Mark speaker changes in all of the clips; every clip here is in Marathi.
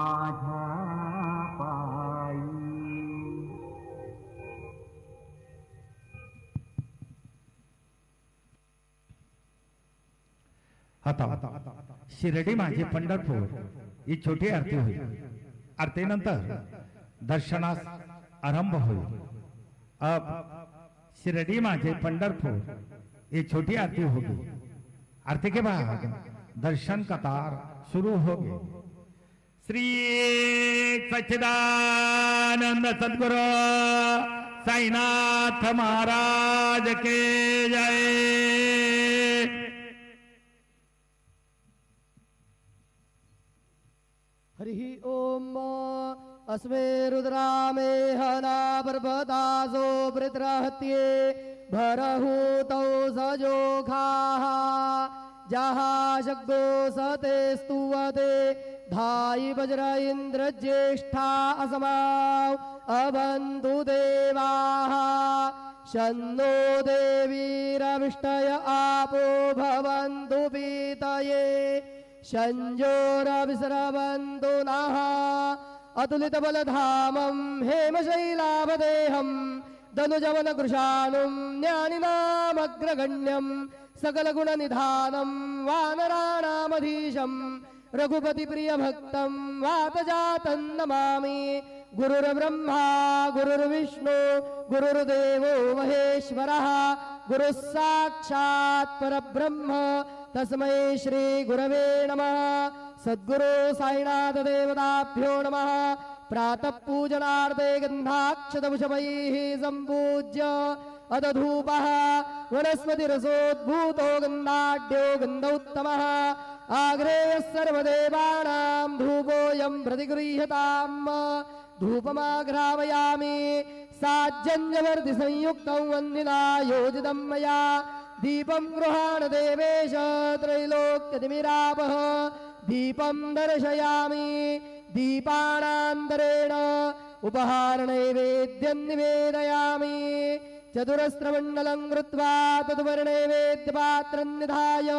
Speaker 1: माझ्या पायी.
Speaker 2: आता शिर्डी माझे पंढरपूर ही छोटी आरती होईल. आरतीनंतर दर्शनास आरंभ होईल. अब शिर्डी माझे पंढरपूर ये छोटी आरती होगी. आरती के बाद दर्शन कतार शुरू होगी. श्री सच्चिदानंद सद्गुरु साईनाथ महाराज के जय.
Speaker 3: हरि ओम. अस्मे रुद्रामे हना पर्वतासो वृत्रहत्ये भरहूतौ सजोखाः जहा शग्गो सते स्तुवते धायि वज्र इंद्र ज्येष्ठा असमाव अवन्तु देवाः शन्नो देवीरविष्टय आपो भवन्तु पीतये शञ्जोरविस्रवन्तु नः अतुलितबलधामं हेमशैलाभदेहं धनुजवनकृशानुं ज्ञानिनामग्रगण्यं सकलगुणनिधानं वानराणामधीशं रघुपतिप्रियभक्तं वातजातं नमामि. गुरुर्ब्रह्मा गुरुर्विष्णु गुरुर्देवो महेश्वरः गुरुः साक्षात् परब्रह्म तस्मै श्री गुरवे नमः. सद्गुरु साईनाथ देवताभ्यो नमः. प्रातः पूजनार्थे गन्धाक्षतपुष्पैः सम्पूज्य अदधूपः वनस्पतिरसोद्भूतो गन्धाढ्यो गन्धोत्तमः आग्रेयः सर्वदेवानां धूपोऽयं प्रतिगृह्यताम्. धूपमाघ्रावयामि साज्जन्यवर्तिसंयुक्तं वह्निना योजितं मया दीपं गृहाण देवेश त्रैलोक्यतिमिरापः. दीपं दर्शयामि दीपानान्तरेण उपहारनैवेद्यं निवेदयामि. चतुरस्रमण्डलं कृत्वा तद्वर्णैवेद्यपात्रं निधाय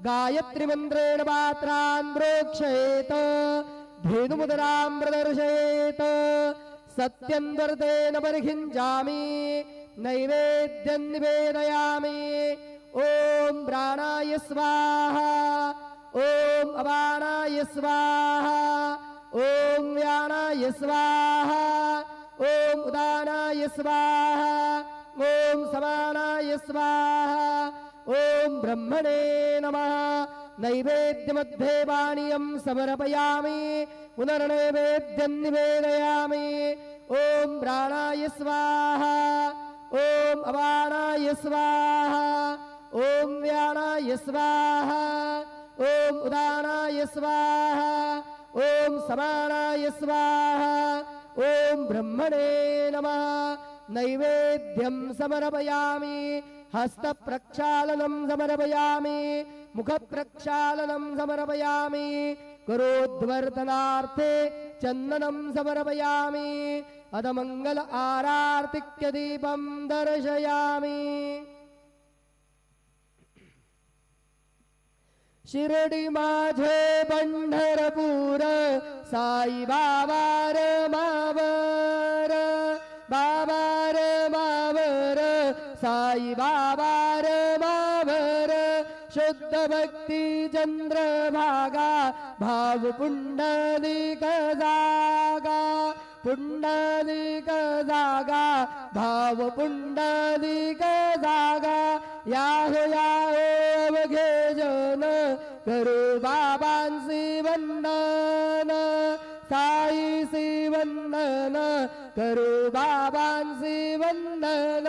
Speaker 3: गायत्रीमन्त्रेण पात्रान् प्रोक्षयेत् धेनुमुदरां प्रदर्शयेत्. सत्यं वर्तेन परिखिञ्चामि नैवेद्यं निवेदयामि. ॐ प्राणाय स्वाहा ॐ अपानाय स्वाहा ॐ व्यानाय स्वाहा ॐ उदानाय स्वाहा ॐ समानाय स्वाहा ॐ ब्रह्मणे नमः. नैवेद्यमध्ये पानीयं समर्पयामि पुनर्नैवेद्यं निवेदयामि. ॐ प्राणाय स्वाहा ॐ अपानाय स्वाहा ॐ व्यानाय स्वाहा ॐ उदानाय स्वाहा ॐ समानाय स्वाहा ॐ ब्रह्मणे नमः. नैवेद्यं समर्पयामि हस्तप्रक्षालनं समर्पयामि मुखप्रक्षालनं समर्पयामि करोद्वर्तनार्थे चन्दनं समर्पयामि अदमङ्गल आरार्तिक्यदीपं दर्शयामि. शिर्डी माझे पंढरपूर साई बाबार मावर बाबार मावर साई बाबार मावर शुद्ध भक्ती चंद्रभागा भाव पुंडलिक जागा पुंडलिक जागा भाव पुंडलिक जागा याहो याहो अवघे जन करू बाबांसी वंदन साईसी वंदन करू बाबांसी वंदन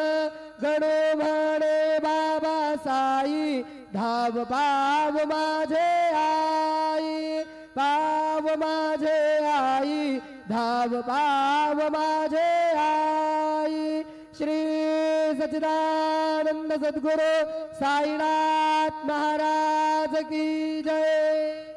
Speaker 3: गणो म्हणे बाबा साई धाव पाव माझे आई पाव माझे आई धाव पाव माझे आई. श्री सच्चिदानंद सद्गुरु साईनाथ महाराज की जय.